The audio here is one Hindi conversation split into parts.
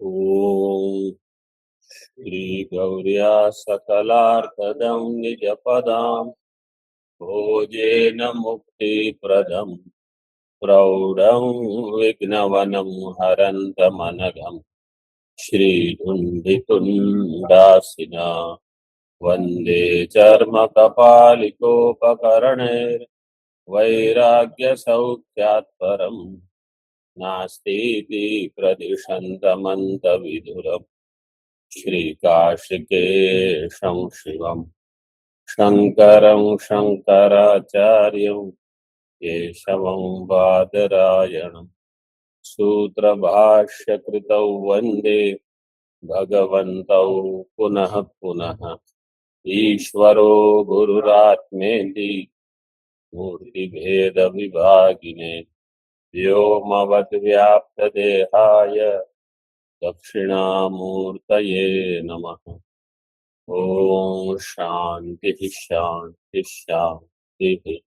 ॐ श्रीगौर्या सकलार्थदं निजपदां भोजेन मुक्तिप्रदं प्रौढं विघ्नवनं हरन्तमनघं श्रीधुण्डितुण्डासिना वन्दे चर्मकपालिकोपकरणैर्वैराग्यसौख्यात् परं नास्तीति प्रदिशन्तमन्तविधुरम् श्रीकाशिकेशं शिवं शङ्करं शङ्कराचार्यं केशवं बादरायणं सूत्रभाष्यकृतौ वन्दे भगवन्तौ पुनः पुनः। ईश्वरो गुरुरात्मेति मूर्तिभेदविभागिने व्योमवद्व्याप्तदेहाय दक्षिणामूर्तये नमः। ओम शांति शांति शांति।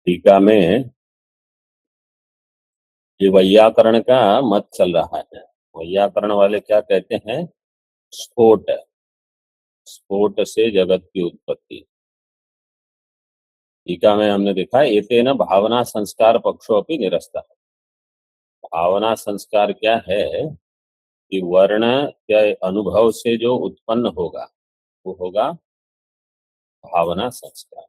टीका में ये वैयाकरण का मत चल रहा है। वैयाकरण वाले क्या कहते हैं? स्फोट, स्फोट से जगत की उत्पत्ति। टीका में हमने देखा एतेन भावना संस्कार पक्षों अपनी निरस्ता। भावना संस्कार क्या है कि वर्ण के अनुभव से जो उत्पन्न होगा वो होगा भावना संस्कार,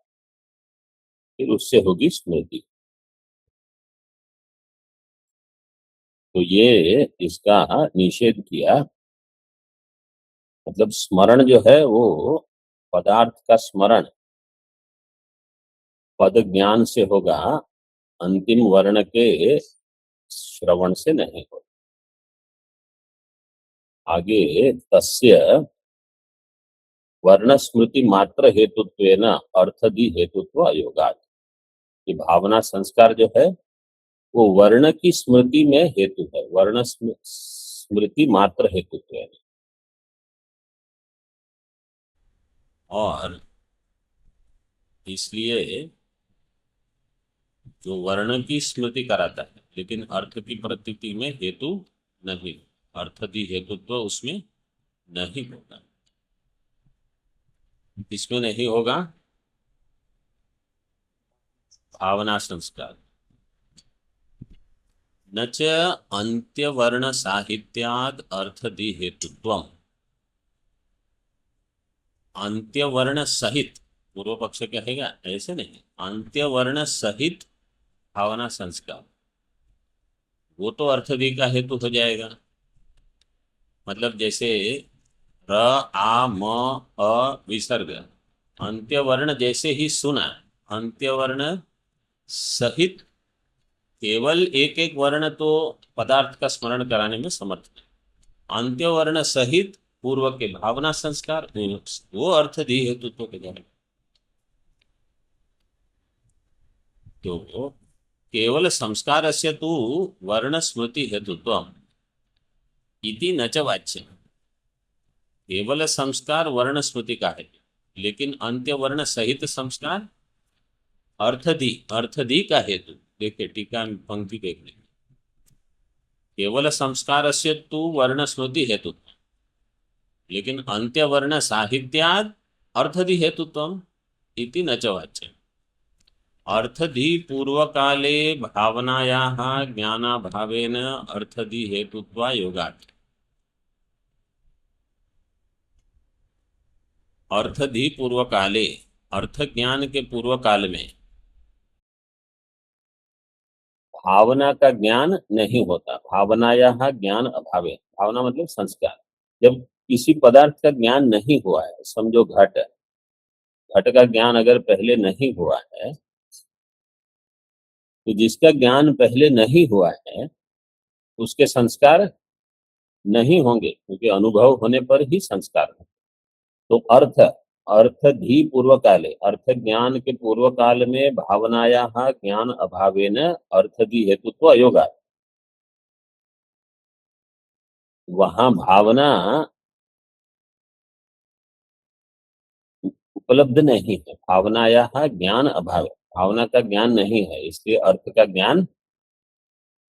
फिर उससे होगी स्मृति। तो ये इसका निषेध किया। मतलब स्मरण जो है वो पदार्थ का स्मरण पद ज्ञान से होगा, अंतिम वर्ण के श्रवण से नहीं होगा। आगे तस्य वर्ण स्मृति मात्र हेतुत्वेन अर्थदि हेतुत्व अयोगात्। ये भावना संस्कार जो है वो वर्ण की स्मृति में हेतु है, वर्ण स्मृति मात्र हेतुत्व है। और इसलिए जो वर्ण की स्मृति कराता है लेकिन अर्थ की प्रतीति में हेतु नहीं, अर्थदि हेतुत्व उसमें नहीं होगा। इसमें नहीं होगा भावना संस्कार। न च अंत्यवर्ण साहित्याद अर्थदि हेतुत्वम। अंत्यवर्ण सहित, पूर्व पक्ष कहेगा ऐसे नहीं, अंत्यवर्ण सहित भावना संस्कार वो तो अर्थदि का हेतु हो जाएगा। मतलब जैसे र आ म अ विसर्ग, अंत्यवर्ण जैसे ही सुना, अंत्यवर्ण सहित केवल एक एक वर्ण तो पदार्थ का स्मरण कराने में समर्थ है। अंत्यवर्ण सहित पूर्व के भावना संस्कार वो अर्थदि हेतुत्व के जाएगा। तो केवल संस्कारस्य तु वर्ण स्मृति हेतुत्वम् इति न च वाच्य। केवल संस्कार वर्ण स्मृति का है, लेकिन अंत्य वर्ण सहित संस्कार अर्थदि, अर्थदि का हेतु। देखिए टीका में पंक्ति देख लेंगे। केवल संस्कारस्य तु वर्ण स्मृति हेतुत्व, लेकिन अंत्य वर्ण साहित्याद अर्थदि हेतुत्वम् इति न च वाच्य। अर्थदि पूर्वकाले भावनायाः ज्ञानाभावेन अर्थदि हेतुत्वा योगात्। अर्थदि पूर्वकाले, अर्थ ज्ञान के पूर्व काल में भावना का ज्ञान नहीं होता। भावनायाः ज्ञान अभावे, भावना मतलब संस्कार। जब किसी पदार्थ का ज्ञान नहीं हुआ है, समझो घट, घट का ज्ञान अगर पहले नहीं हुआ है तो जिसका ज्ञान पहले नहीं हुआ है उसके संस्कार नहीं होंगे, क्योंकि अनुभव होने पर ही संस्कार है। तो अर्थ, अर्थधि पूर्व काले, अर्थ ज्ञान के पूर्व काल में भावनायाः ज्ञान अभावेन अर्थधि हेतुत्व अयोगा। वहां भावना उपलब्ध नहीं है, भावनायाः ज्ञान अभाव, भावना का ज्ञान नहीं है, इसलिए अर्थ का ज्ञान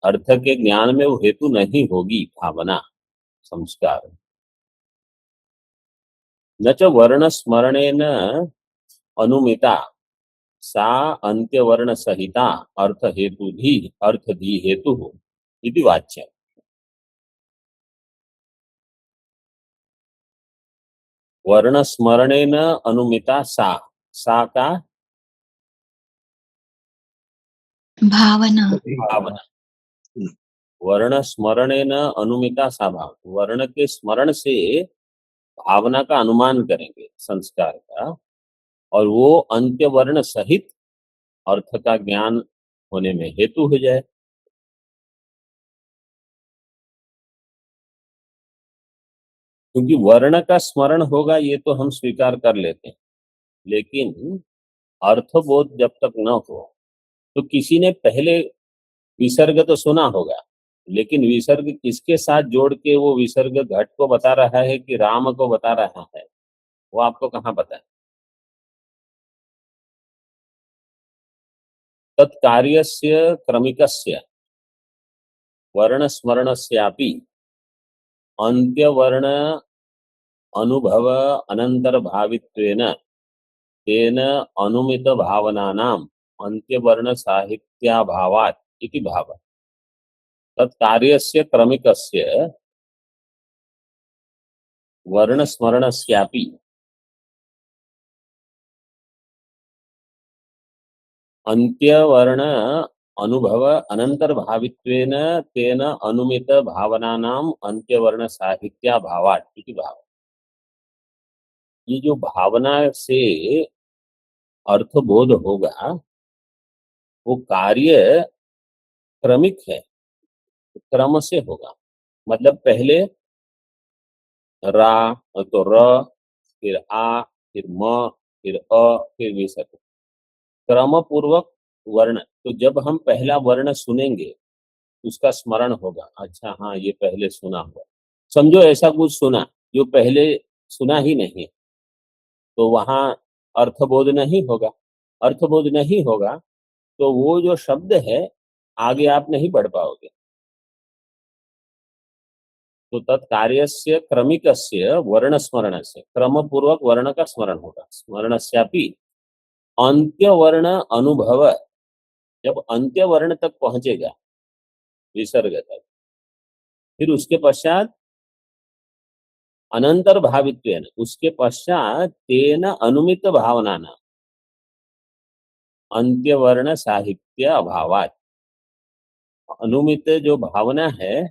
अर्थ के ज्ञान में वो हेतु नहीं होगी भावना संस्कार। न च वर्ण स्मरणेन अनुमिता सा अंत्यवर्ण सहिता अर्थ धी हेतु इति वाच्य। वर्ण स्मरणेन अनुमिता सा, सा का भावना भावना। वर्ण स्मरणेन अनुमिता सा भाव, वर्ण के स्मरण से भावना का अनुमान करेंगे संस्कार का, और वो अंत्य वर्ण सहित अर्थ का ज्ञान होने में हेतु हो जाए। क्योंकि वर्ण का स्मरण होगा ये तो हम स्वीकार कर लेते हैं, लेकिन अर्थबोध जब तक न हो तो किसी ने पहले विसर्ग तो सुना होगा, लेकिन विसर्ग किसके साथ जोड़ के वो विसर्ग घट को बता रहा है कि राम को बता रहा है, वो आपको कहाँ पता है। तत्कार्यस्य क्रमिकस्य वर्ण स्मरणस्यापि अंत्यवर्ण अनुभव अनंतर भावित्वेन तेन अनुमित भावनानाम अंत्यवर्ण साहित्याभावात् इति भाव। तत्कार्यस्य क्रमिकस्य वर्ण स्मरणस्यापि अंत्यवर्ण अनुभव अनंतर भावित्वेन तेन अनुमित भावनानाम अंत्यवर्ण साहित्याभावात् इति भाव। ये जो भावना से अर्थबोध होगा वो कार्य क्रमिक है, क्रम से होगा। मतलब पहले रा तो र, फिर आ, फिर म, फिर अ, फिर विसर्ग, क्रम पूर्वक वर्ण। तो जब हम पहला वर्ण सुनेंगे उसका स्मरण होगा, अच्छा हाँ ये पहले सुना हुआ। समझो ऐसा कुछ सुना जो पहले सुना ही नहीं, तो वहां अर्थबोध नहीं होगा। अर्थबोध नहीं होगा तो वो जो शब्द है आगे आप नहीं बढ़ पाओगे। तो तत्कार्यस्य क्रमिकस्य वर्ण स्मरण से क्रम पूर्वक वर्ण का स्मरण होगा। स्मरणस्यापि अंत्य वर्ण अनुभव, जब अंत्य वर्ण तक पहुंचेगा विसर्ग तक, फिर उसके पश्चात अनंतर भावित्वेन, उसके पश्चात तेन अनुमित भावना न अंत्यवर्ण साहित्य अभावात। अनुमित जो भावना है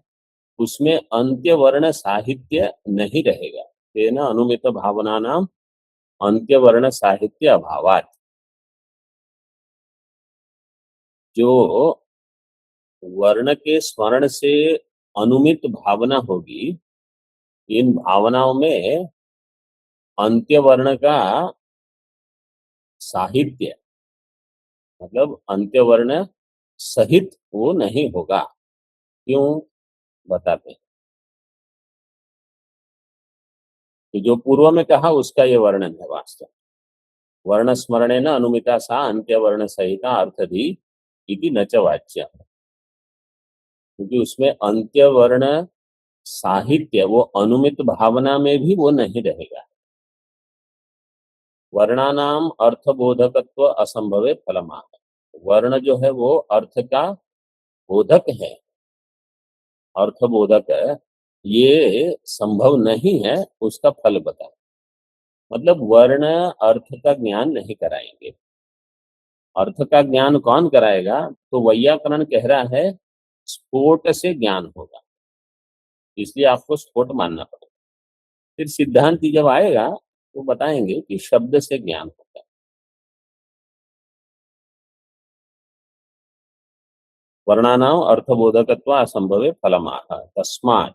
उसमें अंत्यवर्ण साहित्य नहीं रहेगा। तेन अनुमित भावना नाम अंत्यवर्ण साहित्य अभावात। जो वर्ण के स्मरण से अनुमित भावना होगी, इन भावनाओं में अंत्यवर्ण का साहित्य मतलब अंत्यवर्ण सहित वो नहीं होगा। क्यों, बताते हैं। तो जो पूर्व में कहा उसका ये वर्णन है वास्तव। वर्ण स्मरणे न अनुमिता सा अंत्यवर्ण सहिता अर्थधी इति न च वाच्य। क्योंकि उसमें अंत्यवर्ण साहित्य वो अनुमित भावना में भी वो नहीं रहेगा। वर्णानाम अर्थबोधकत्व असंभवे फलमाह। वर्ण जो है वो अर्थ का बोधक है, अर्थबोधक है, ये संभव नहीं है, उसका फल बता। मतलब वर्ण अर्थ का ज्ञान नहीं कराएंगे। अर्थ का ज्ञान कौन कराएगा, तो वैयाकरण कह रहा है स्फोट से ज्ञान होगा, इसलिए आपको स्फोट मानना पड़ेगा। फिर सिद्धांति जब आएगा तो बताएंगे कि शब्द से ज्ञान होता है। वर्णानाम अर्थबोधकत्व असंभवे फलमाह तस्मात्।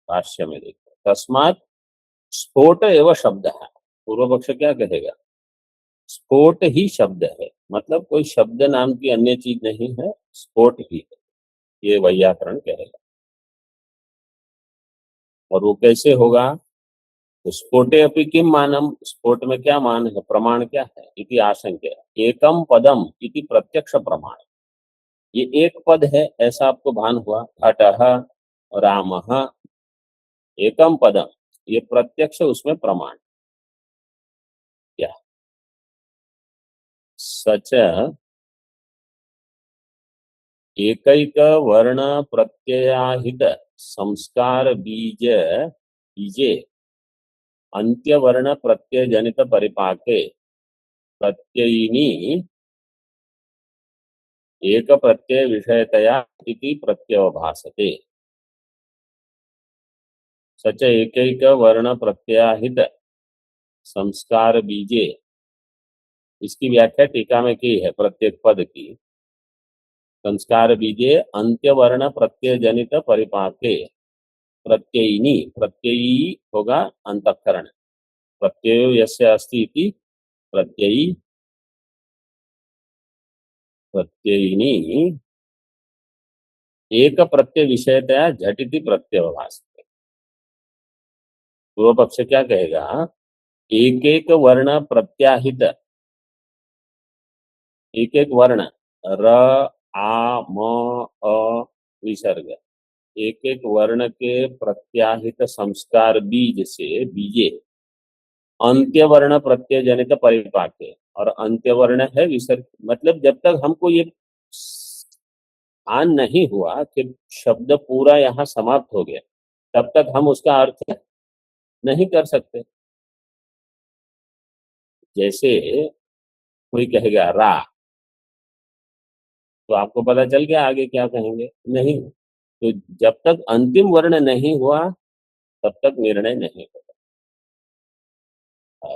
भाष्य में देखो तस्मात् स्फोट एवं शब्द है। पूर्व पक्ष क्या कहेगा, स्फोट ही शब्द है, मतलब कोई शब्द नाम की अन्य चीज नहीं है, स्फोट ही है, ये वैयाकरण कहेगा। और वो कैसे होगा, तो स्फोटे अपि किम मानम, स्फोट में क्या मान है, प्रमाण क्या है, इति आशंक्य एकम पदम इति प्रत्यक्ष प्रमाण। ये एक पद है ऐसा आपको भान हुआ। घटः रामः एकम पदम, ये प्रत्यक्ष उसमें प्रमाण। क्या सच एकैक वर्ण प्रत्ययाहित संस्कार बीजे अंत्यवर्ण प्रत्यय जनित परिपाके प्रत्ययिनी एक प्रत्यय विषयतया इति प्रत्यवभासते। सच एकैक वर्ण प्रत्ययाहित संस्कार बीजे, इसकी व्याख्या टीका में की है प्रत्येक पद की। संस्कार बीजे अंत्यवर्ण प्रत्यय जनित परिपाके प्रत्ययिनी, प्रत्ययी होगा अंतःकरण, प्रत्ययो यस्य अस्ति इति प्रत्ययी, प्रत्ययिनी एक प्रत्यय विषयतया झटिति प्रत्यवभासते। पूर्व पक्ष क्या कहेगा, एक एक वर्ण प्रत्याहित, एक एक वर्ण र आ म अ विसर्ग, एक एक वर्ण के प्रत्याहित संस्कार बीज से बीजे अंत्य वर्ण प्रत्यय जनित परिपाके, और अंत्य वर्ण है विसर्ग, मतलब जब तक हमको ये भान नहीं हुआ कि शब्द पूरा यहाँ समाप्त हो गया, तब तक हम उसका अर्थ नहीं कर सकते। जैसे कोई कहेगा रा, तो आपको पता चल गया आगे क्या कहेंगे, नहीं। तो जब तक अंतिम वर्ण नहीं हुआ तब तक निर्णय नहीं होगा।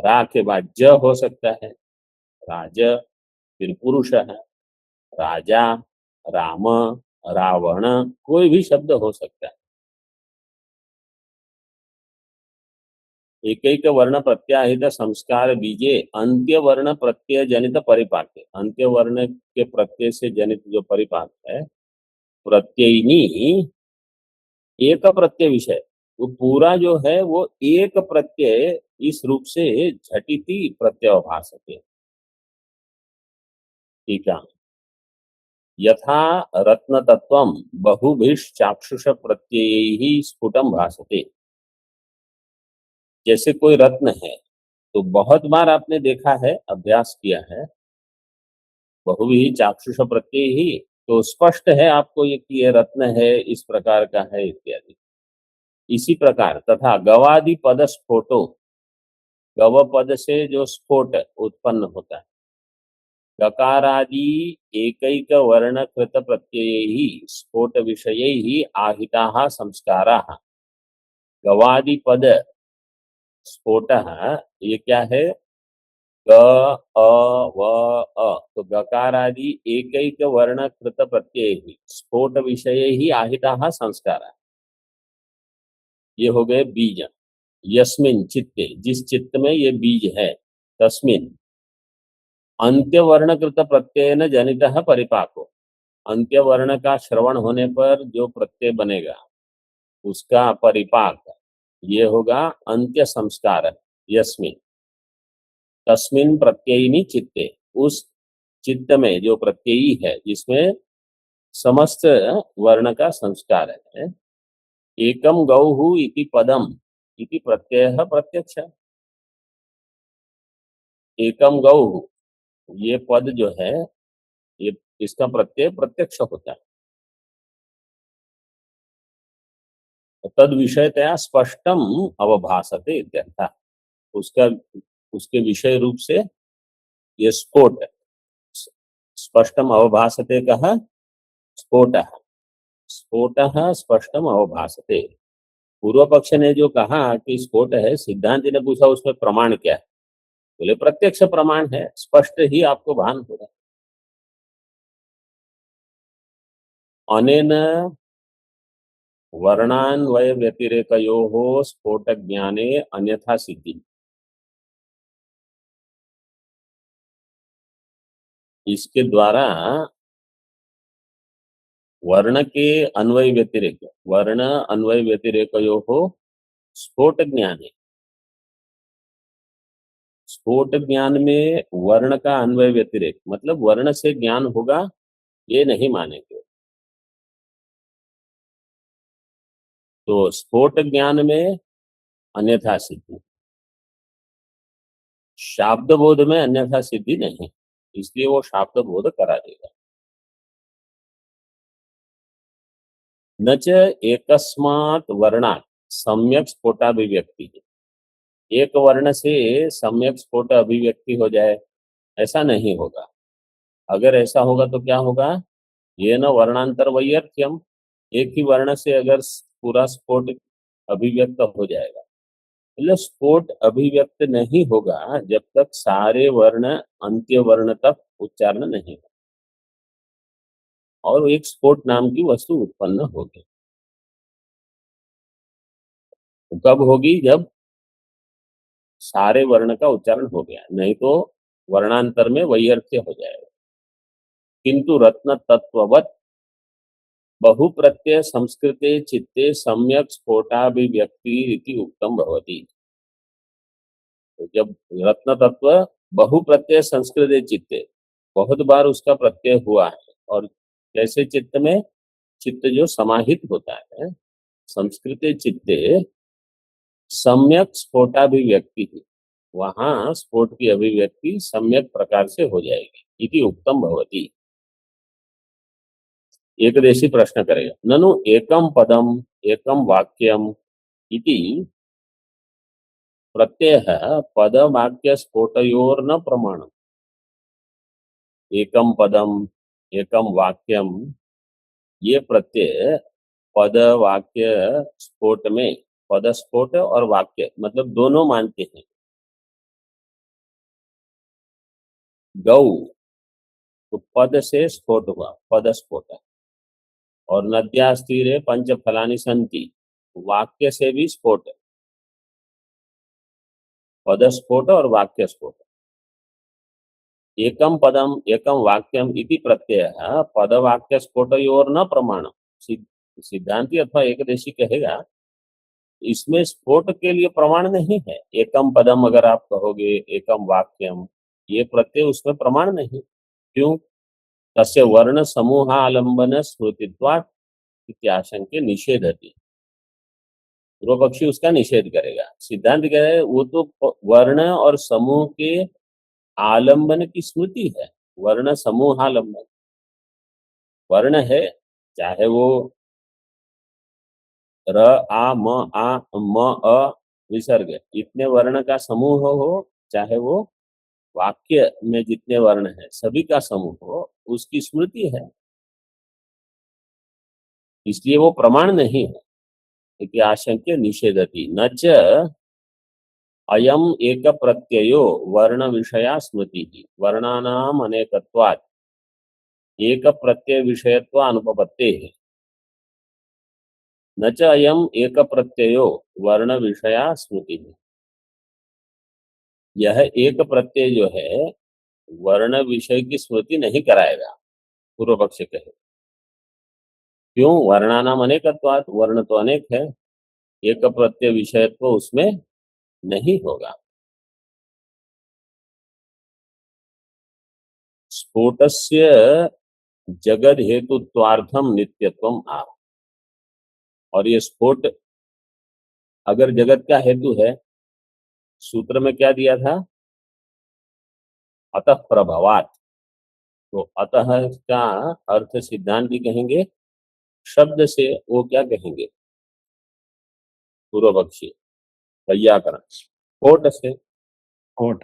रा के बाद ज हो सकता है, राज, फिर पुरुष है, राजा, राम, रावण, कोई भी शब्द हो सकता है। एक एक वर्ण प्रत्याहित संस्कार बीजे अंत्य वर्ण प्रत्यय जनित परिपाक, अंत्य वर्ण के प्रत्यय से जनित जो परिपाक है प्रत्ययिनी एक प्रत्यय विषय, वो पूरा जो है वो एक प्रत्यय इस रूप से झटिति प्रत्यवभासते। ठीक है। यथा रत्न तत्वम बहुभिश्चाक्षुष प्रत्ययैहि स्फुटम भासते, जैसे कोई रत्न है, तो बहुत बार आपने देखा है, अभ्यास किया है, बहुभी चाक्षुष प्रत्यय ही, तो स्पष्ट है आपको ये कि ये रत्न है, इस प्रकार का है इत्यादि। इसी प्रकार तथा गवादि पद स्फोटो, गव पद से जो स्फोट उत्पन्न होता है, गकारादि एकैक वर्ण कृत प्रत्यय ही स्फोट विषय ही आहिता संस्कारा। गवादि पद स्फोट, ये क्या है, ग अ व अ, तो गकार आदि एक एक वर्ण कृत प्रत्यय ही स्फोट विषय ही आहिता संस्कार, ये हो गए बीज। यस्मिन चित्ते, जिस चित्त में ये बीज है, तस्मिन अंत्य वर्ण कृत प्रत्यय न जनित परिपाको, अंत्य वर्ण का श्रवण होने पर जो प्रत्यय बनेगा उसका परिपाक, ये होगा अंत्य संस्कार। यस्मिन तस्मिन प्रत्ययिनी चित्ते, उस चित्त में जो प्रत्ययी है जिसमें समस्त वर्ण का संस्कार है, एकम गौहु इति पदम इति प्रत्यय प्रत्यक्ष, एकम गौहु, ये पद जो है ये इसका प्रत्यय प्रत्यक्ष होता है। तद विषयतया स्पष्टम अवभासते इत्यर्थ, उसका उसके विषय रूप से ये स्फोट, स्पष्टम अवभासते कहा, स्फोट, स्फोट स्पष्टम अवभासते। पूर्व पक्ष ने जो कहा कि स्फोट है, सिद्धांत ने पूछा उसमें प्रमाण क्या है, बोले प्रत्यक्ष प्रमाण है, स्पष्ट ही आपको भान होगा। अनेन वर्णान्वय व्यतिरेकयोः स्फोट ज्ञाने अन्यथा सिद्धि, इसके द्वारा वर्ण के अन्वय व्यतिरेक, वर्ण अन्वय व्यतिरेकयोः स्फोट ज्ञाने, स्फोट ज्ञान में वर्ण का अन्वय व्यतिरेक मतलब वर्ण से ज्ञान होगा ये नहीं मानेंगे। तो स्फोट ज्ञान में अन्यथा सिद्धि, शाब्द बोध में अन्यथा सिद्धि नहीं, इसलिए वो शाब्द बोध करा देगा। न च एकस्मात् वर्णात् सम्यक स्फोटाभिव्यक्ति, एक वर्ण से सम्यक स्फोट अभिव्यक्ति हो जाए, ऐसा नहीं होगा। अगर ऐसा होगा तो क्या होगा? ये न वर्णांतर वैयर्थ्यम, एक ही वर्ण से अगर पूरा स्फोट अभिव्यक्त हो जाएगा, मतलब स्फोट अभिव्यक्त नहीं होगा जब तक सारे वर्ण अंत्य वर्ण तक उच्चारण नहीं हो और एक स्फोट नाम की वस्तु उत्पन्न होगी। तो कब होगी? जब सारे वर्ण का उच्चारण हो गया, नहीं तो वर्णांतर में वैयर्थ्य हो जाएगा। किंतु रत्न तत्ववत बहुप्रत्यय संस्कृते चित्ते सम्यक स्फोटाभिव्यक्ति इति उक्तम भवति। तो जब रत्न तत्व बहुप्रत्यय संस्कृते चित्ते, बहुत बार उसका प्रत्यय हुआ है, और कैसे चित्त में? चित्त जो समाहित होता है, संस्कृते चित्ते सम्यक स्फोटाभिव्यक्ति, वहां स्फोट की अभिव्यक्ति सम्यक प्रकार से हो जाएगी। इति उक्तम भवति। एकदेशी प्रश्न करेगा, ननु एकम पदम एकम वाक्यम इति प्रत्ययः पद वाक्य स्फोटयोर न प्रमाणम। एकम पदम एकम वाक्यम, ये प्रत्यय पद वाक्य स्फोट में, पद स्फोट और वाक्य मतलब दोनों मानते हैं। गौ, तो पद से स्फोट हुआ, पद स्फोट। और नद्यास्तीरे पंच फलानि सन्ति, वाक्य से भी स्फोट है, पद स्फोट और वाक्य स्फोट। एकम पदम एकम वाक्यम इति प्रत्यय पद वाक्य स्फोटयोर न प्रमाणम। सिद्धांति अथवा एकदेशी कहेगा इसमें स्फोट के लिए प्रमाण नहीं है। एकम पदम अगर आप कहोगे, एकम वाक्यम, ये प्रत्यय उसमें प्रमाण नहीं। क्यों? तस्य वर्ण समूहालंबन स्मृतित्वात् इत्याशंके निषेधति। पूर्व पक्षी उसका निषेध करेगा। सिद्धांत कह रहे वो तो वर्ण और समूह के आलंबन की स्मृति है। वर्ण समूहालंबन, वर्ण है, चाहे वो र आ म अ विसर्ग, इतने वर्ण का समूह हो, चाहे वो वाक्य में जितने वर्ण है सभी का समूह हो, उसकी स्मृति है, इसलिए वो प्रमाण नहीं है। इति आशंक्य निषेधति। न च अयम एक प्रत्ययो वर्ण विषया स्मृति वर्णानाम अनेकत्वात् एक प्रत्यय विषयत्व अनुपपत्ते। न च अयम एक प्रत्ययो वर्ण विषया स्मृति, यह एक प्रत्यय जो है वर्ण विषय की स्मृति नहीं कराएगा, पूर्व पक्ष कहे। क्यों? वर्णानाम अनेकत्वात्, वर्ण तो अनेक है, एक प्रत्यय विषयत्व उसमें नहीं होगा। स्फोटस्य जगद हेतुत्वार्थम नित्यत्वम आह। और ये स्फोट अगर जगत का हेतु है, सूत्र में क्या दिया था? अतः प्रभवात। तो अतः का अर्थ सिद्धांत भी कहेंगे, शब्द से वो क्या कहेंगे पूर्व पक्षी? वैयाकरण। स्फोट से, स्फोट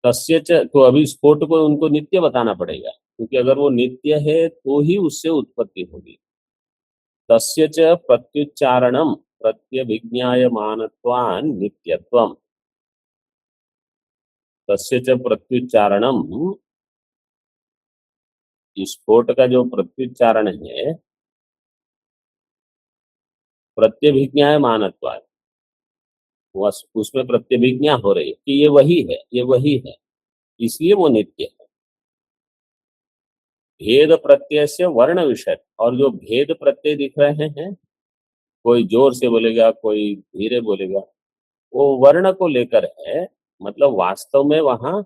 तस्य च, तो अभी स्फोट को उनको नित्य बताना पड़ेगा, क्योंकि अगर वो नित्य है तो ही उससे उत्पत्ति होगी। तस्य च प्रत्युच्चारणम प्रत्यभिज्ञायमानत्वान् नित्यत्वम। तस्य च प्रत्युच्चारणम, स्फोट का जो प्रत्युच्चारण है, प्रत्यभिज्ञायमानत्वात्, उसमें प्रत्यभिज्ञा हो रही है कि ये वही है, ये वही है, इसलिए वो नित्य है। भेद प्रत्यय से वर्ण विषय, और जो भेद प्रत्यय दिख रहे हैं, कोई जोर से बोलेगा कोई धीरे बोलेगा, वो वर्ण को लेकर है, मतलब वास्तव में वहां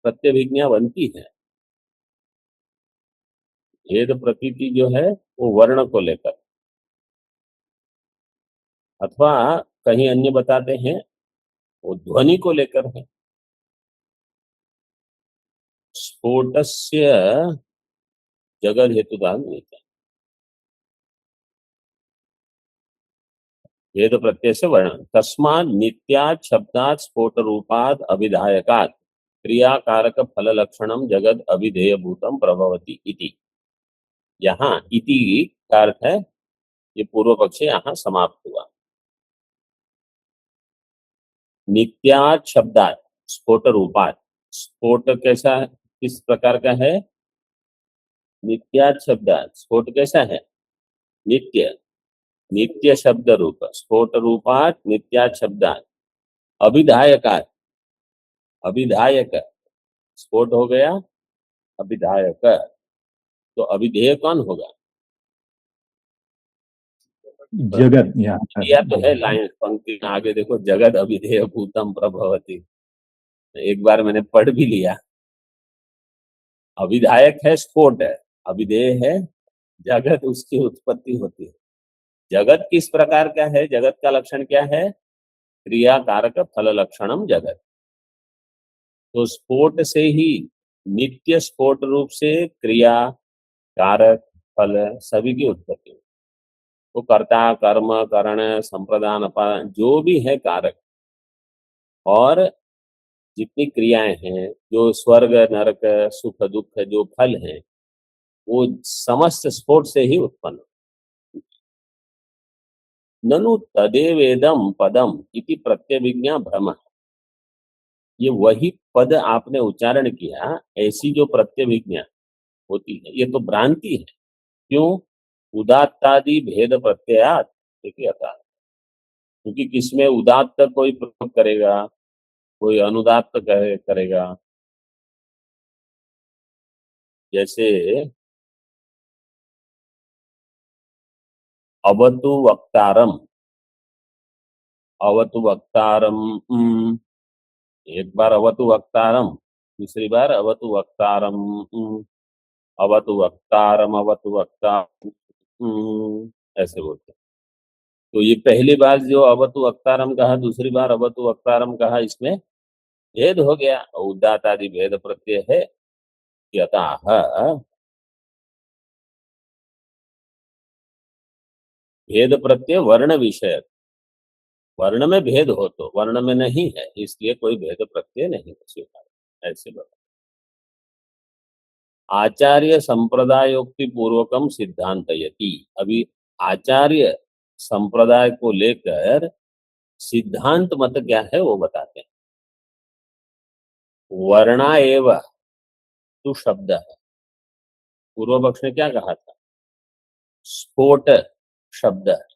प्रत्यभिज्ञा बनती है। भेद प्रतीति जो है वो वर्ण को लेकर, अथवा कहीं अन्य बताते हैं वो ध्वनि को लेकर है। स्फोटस्य जगद हेतुदान मिलता है। भेद प्रत्यय से वर्ण, तस्मात् नित्यात् शब्दात् स्फोट रूपात् अभिधायकात् क्रियाकारक फल लक्षणम जगद अभिधेय भूतम प्रभवति इति। यहाँ इति का अर्थ है, ये पूर्व पक्ष यहाँ समाप्त हुआ। नित्यात् शब्दात् स्फोट रूपात्, स्फोट कैसा है, किस प्रकार का है? नित्यात् शब्दात्, स्फोट कैसा है? नित्य, नित्य शब्द रूप, स्फोट रूपात् नित्यात् शब्दात् अभिधायकात्, अभिधायक स्फोट हो गया अभिधायक, तो अभिधेय कौन होगा? जगत या तो है लाइन पंक्ति में आगे देखो, जगत अभिधेय भूतम प्रभवति, एक बार मैंने पढ़ भी लिया। अभिधायक है स्फोट है, अभिधेय है जगत, उसकी उत्पत्ति होती है। जगत किस प्रकार का है? जगत का लक्षण क्या है? क्रिया कारक फल लक्षणम जगत। तो स्फोट से ही नित्य स्फोट रूप से क्रिया कारक फल सभी की उत्पत्ति होती है। तो कर्ता कर्म करण संप्रदान अपादान जो भी है कारक, और जितनी क्रियाएं हैं, जो स्वर्ग नरक सुख दुख जो फल हैं, वो समस्त स्फोट से ही उत्पन्न। ननु तदेवेदम पदम इति प्रत्यभिज्ञा भ्रम, ये वही पद आपने उच्चारण किया, ऐसी जो प्रत्यभिज्ञा होती है ये तो भ्रांति है। क्यों? उदात्तादि भेद प्रत्ययात, देखिए आता है, क्योंकि किसमें उदात्त कोई प्रयोग करेगा, कोई अनुदात्त करेगा। जैसे अवतु वक्तारम, अवतु वक्तारम, एक बार अवतु वक्तारम, दूसरी बार अवतु वक्तारम, अवतु वक्तारम, अवतु वक्तारम, ऐसे बोलते हैं। तो ये पहली बार जो अवतु वक्तारम कहा, दूसरी बार अवतु वक्तारम कहा, इसमें भेद हो गया, उदात आदि भेद प्रत्यय है। यतः भेद प्रत्यय वर्ण विषय, वर्ण में भेद हो तो वर्ण में नहीं है, इसलिए कोई भेद प्रत्यय नहीं स्वीकार, ऐसे बोला। आचार्य संप्रदायोक्ति पूर्वकम सिद्धांतयति, अभी आचार्य संप्रदाय को लेकर सिद्धांत मत क्या है वो बताते हैं। वर्णा एव तु शब्द है, पूर्व पक्ष ने क्या कहा था? स्फोट शब्द है।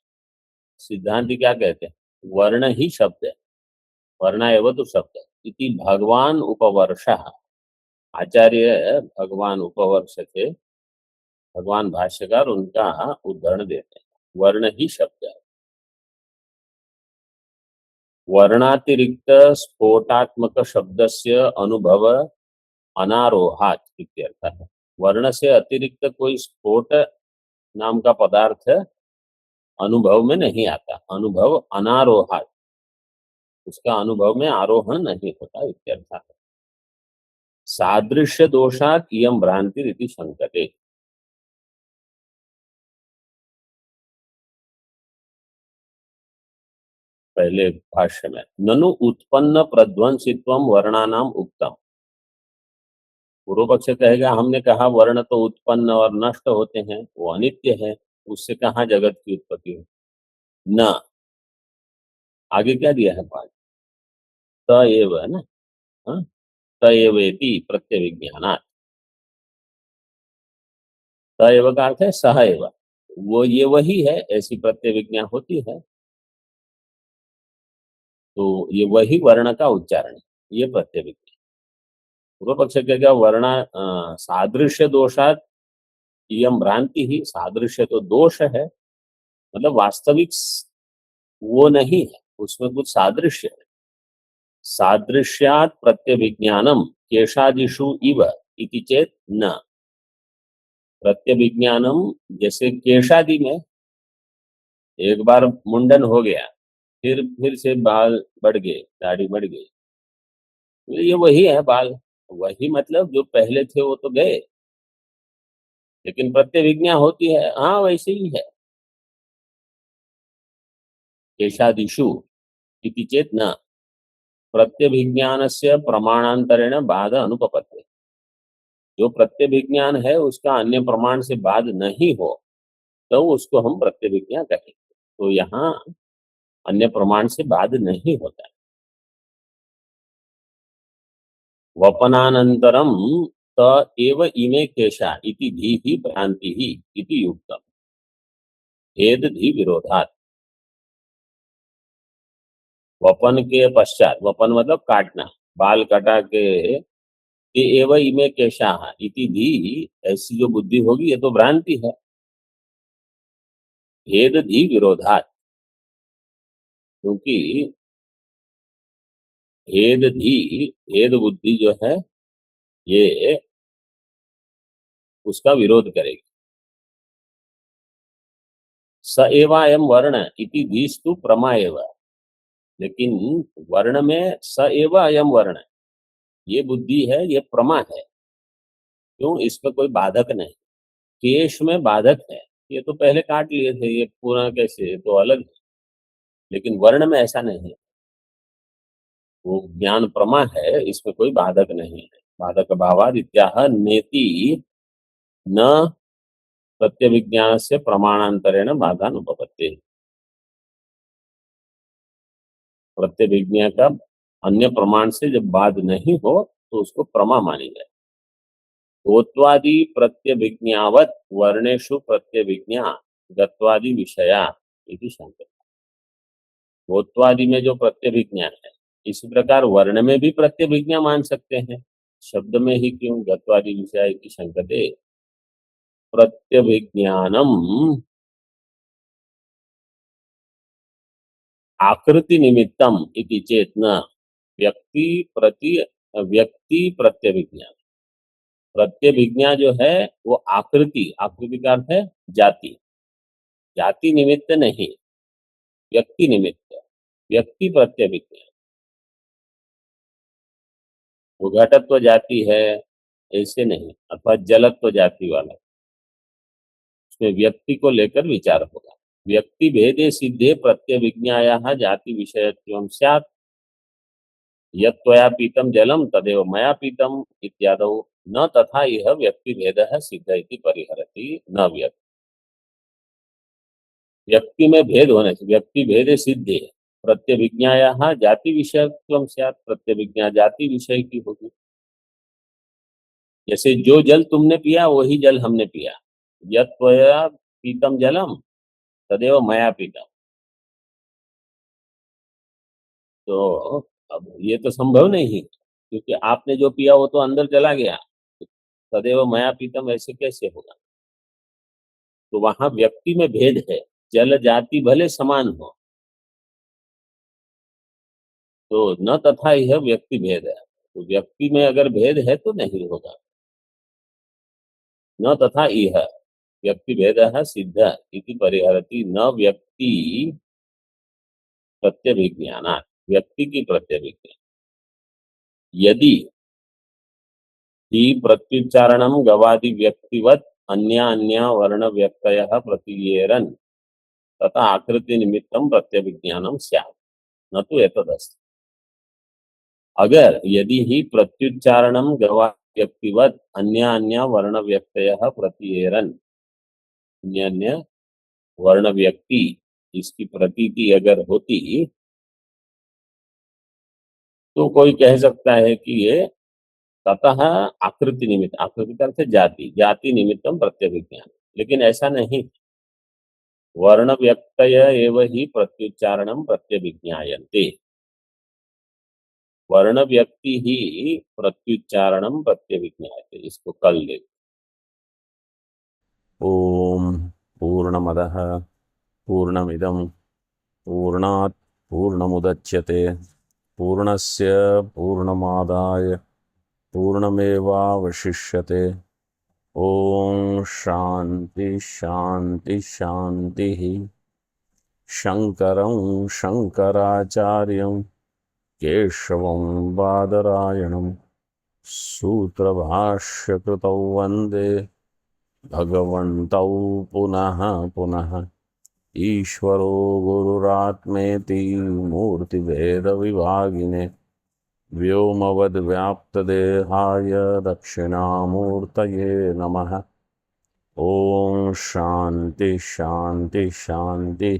सिद्धांति क्या कहते हैं? वर्ण ही शब्द है, वर्णा एव तु शब्द इति भगवान उपवर्षः, आचार्य भगवान उपवर्ष थे, भगवान भाष्यकार उनका उदाहरण देते हैं। वर्ण ही शब्द है, वर्णातिरिक्त स्फोटात्मक शब्दस्य अनुभव अनारोहात इत्यर्थ है। वर्ण से अतिरिक्त कोई स्फोट नाम का पदार्थ अनुभव में नहीं आता, अनुभव अनारोहात, उसका अनुभव में आरोहण नहीं होता इत्यर्थ है। सादृश्य दोषात इयं भ्रांति रीति शंकते, पहले भाष्य में ननु उत्पन्न प्रध्वंसित्वम वर्णानाम उक्तम, पूर्व पक्ष कहेगा हमने कहा वर्ण तो उत्पन्न और नष्ट होते हैं, वो अनित्य है, उससे कहाँ जगत की उत्पत्ति हो? न, आगे क्या दिया है पाठ? त एव है ना, हाँ? त एवेति प्रत्यय विज्ञानात्, त एव का अर्थ है सह एव, वो ये वही है, ऐसी प्रत्यय विज्ञान होती है, तो ये वही वर्ण का उच्चारण है, ये प्रत्यय विज्ञान। पूर्व पक्ष कहेगा वर्ण सादृश्य दोषात इयं भ्रांति ही, सादृश्य तो दोष है, मतलब वास्तविक वो नहीं है, उसमें कुछ सादृश्य है। सादृश्यात प्रत्यभिज्ञानम केशादिषु इव इति चेत न, प्रत्यभिज्ञानम जैसे केशादि में एक बार मुंडन हो गया, फिर से बाल बढ़ गए, दाढ़ी बढ़ गई, ये वही है बाल। वही मतलब जो पहले थे वो तो गए, लेकिन प्रत्यभिज्ञा होती है, हाँ वैसे ही है। केशादिषु इति चेत न प्रत्यभिज्ञानस्य प्रमाणांतरेण बाध अनुपपत्ति। जो प्रत्यभिज्ञान है उसका अन्य प्रमाण से बाध नहीं हो तो उसको हम प्रत्यभिज्ञा कहेंगे। तो यहाँ अन्य प्रमाण से बाध नहीं होता है। वपनानंतरम त एव इमे केशा इति धीहि भ्रांति ही इति युक्तम भेद धी विरोधात। वपन के पश्चात, वपन मतलब काटना, बाल कटा के ये एव इमे केशा इति धी, ऐसी जो बुद्धि होगी ये तो भ्रांति है। भेद धी विरोधात, क्योंकि भेद धी, भेद बुद्धि जो है ये उसका विरोध करेगी। स एवायम वर्ण इति धीस्तु प्रमा एव, लेकिन वर्ण में स एव अयम वर्ण, ये बुद्धि है, ये प्रमा है। क्यों? इसमें कोई बाधक नहीं। केश में बाधक है, ये तो पहले काट लिए थे, ये पूरा कैसे, ये तो अलग है। लेकिन वर्ण में ऐसा नहीं है, वो ज्ञान प्रमा है, इसमें कोई बाधक नहीं है। बाधक भावाद इत्याह नेति न प्रत्यभिज्ञान से प्रमाणांतरेण बाधानुपपत्ति। प्रत्यभिज्ञा का अन्य प्रमाण से जब बाध नहीं हो तो उसको प्रमा मानी जाए। गोत्वादि प्रत्यभिज्ञावत वर्णेषु प्रत्यभिज्ञा गत्वादि विषया इति शंका। गोत्वादि में जो प्रत्यभिज्ञा है, इसी प्रकार वर्ण में भी प्रत्यभिज्ञा मान सकते हैं। शब्द में ही क्यों? गत्वादि विषय इति शंकते। प्रत्यभिज्ञानम आकृति निमित्तम इति चेत न व्यक्ति प्रत्यभिज्ञा। प्रत्यभिज्ञा जो है वो आकृति, आकृति का अर्थ है जाति, जाति निमित्त नहीं, व्यक्ति निमित्त, व्यक्ति प्रत्यभिज्ञा। वो घटत्व जाति है ऐसे नहीं, अथवा जलत्व जाति वाला, उसमें व्यक्ति को लेकर विचार होगा। व्यक्ति भेदे सिद्धे प्रत्यभिज्ञायाः जाति विषयत्वं स्यात्। यत्त्वया पीतं जलम तदेव मया पीतम इत्यादौ न तथा यह व्यक्ति भेदः सिद्ध इति परिहरति न व्यक्ति। व्यक्ति में भेद होने से व्यक्ति भेदे सिद्धे प्रत्यभिज्ञायाः जाति विषयत्वं स्यात्। प्रत्यभिज्ञा जाति विषय की होगी। जैसे जो जल तुमने पिया वही जल हमने पिया। यत्त्वया पीतम जलम तदेव मया पीतम। तो अब ये तो संभव नहीं, क्योंकि आपने जो पिया वो तो अंदर चला गया। तदेव मया पीतम ऐसे कैसे होगा? तो वहां व्यक्ति में भेद है। जल जाति भले समान हो, तो न तथा यह व्यक्ति भेद है। तो व्यक्ति में अगर भेद है तो नहीं होगा। न तथा यह व्यक्ति भेदः सिद्ध इति परिहरति न व्यक्ति प्रत्यभिज्ञानात्। व्यक्ति की प्रत्यभिज्ञा यदि ही प्रत्युच्चारणम गवादि व्यक्तिवत अन्य वर्ण व्यक्तयः प्रतीयेरन् तथा आकृति निमित्तम प्रत्यभिज्ञानम स्यात् न तो एतदस्ति। अगर यदि ही प्रत्युच्चारणम गवादि व्यक्तिवत अन्य वर्ण व्यक्तयः प्रतीयेरन्, अन्य वर्ण व्यक्ति इसकी प्रतीति अगर होती तो कोई कह सकता है कि ये ततः आकृति निमित्त, आकृति का अर्थ है जाति, जाति निमित्तम प्रत्यभिज्ञान। लेकिन ऐसा नहीं, वर्ण व्यक्तय एव ही प्रत्युच्चारणम प्रत्यभिज्ञायन्ते। वर्ण व्यक्ति ही प्रत्युच्चारणम प्रत्यभिज्ञायते। इसको कल ले। ओम पूर्णमदः पूर्णमिदं पूर्णात् पूर्णमुदच्यते पूर्णस्य पूर्णमादाय पूर्णमेवावशिष्यते। ओम शांति शांति शांति। शंकरं शंकराचार्यं केशवं बादरायणं सूत्रभाष्यकृतौ वन्दे भगवन्तौ पुनः पुनः। ईश्वरो गुरुरात्मेति मूर्तिभेदविभागिने व्योमवद्व्याप्तदेहाय दक्षिणामूर्तये नमः। ओम शांति शांति शांति।